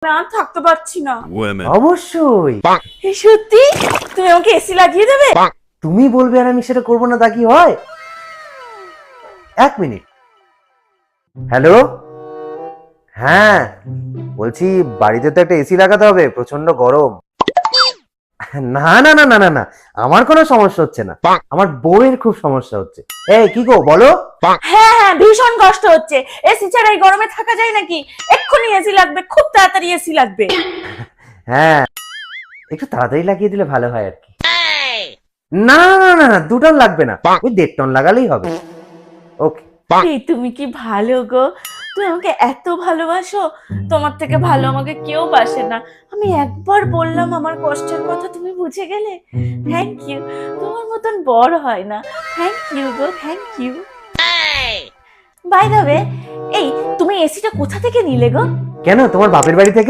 না থাকতে পারছি না। অবশ্যই। এই সত্যি তুমি আমাকে এসি লাগিয়ে দেবে? তুমি বলবে আর আমি সেটা করবো না, তা কি হয়? 1 মিনিট। হ্যালো, হ্যাঁ বলছি বাড়িতে তো একটা এসি লাগাতে হবে, প্রচন্ড গরম। না না না না না না, আমার কোনো সমস্যা হচ্ছে না, আমার বউয়ের খুব সমস্যা হচ্ছে। এই কি গো বলো। হ্যাঁ হ্যাঁ, ভীষণ কষ্ট হচ্ছে। এসি ছাড়া এই গরমে থাকা যায় নাকি? এক্ষুনি এসি লাগবে, খুব তাড়াতাড়ি এসি লাগবে। হ্যাঁ, একটু তাড়াতাড়ি লাগিয়ে দিলে ভালো হয় আর কি। না না না না, 2 টন লাগবে না, ওই 1.5 টন লাগালেই হবে। ওকে। এই তুমি কি ভালো গো, তুমি আমাকে এত ভালোবাসো। তোমার থেকে ভালো আমাকে কেউ বাসে না। আমি একবার বললাম আমার কষ্টের কথা, তুমি বুঝে গেলে। Thank you. তোমার মতন বর হয় না। থ্যাংক ইউ গো, thank you. By the way, এই তুমি এসিটা কোথা থেকে নিলে গো? কেন, তোমার বাপের বাড়ি থেকে।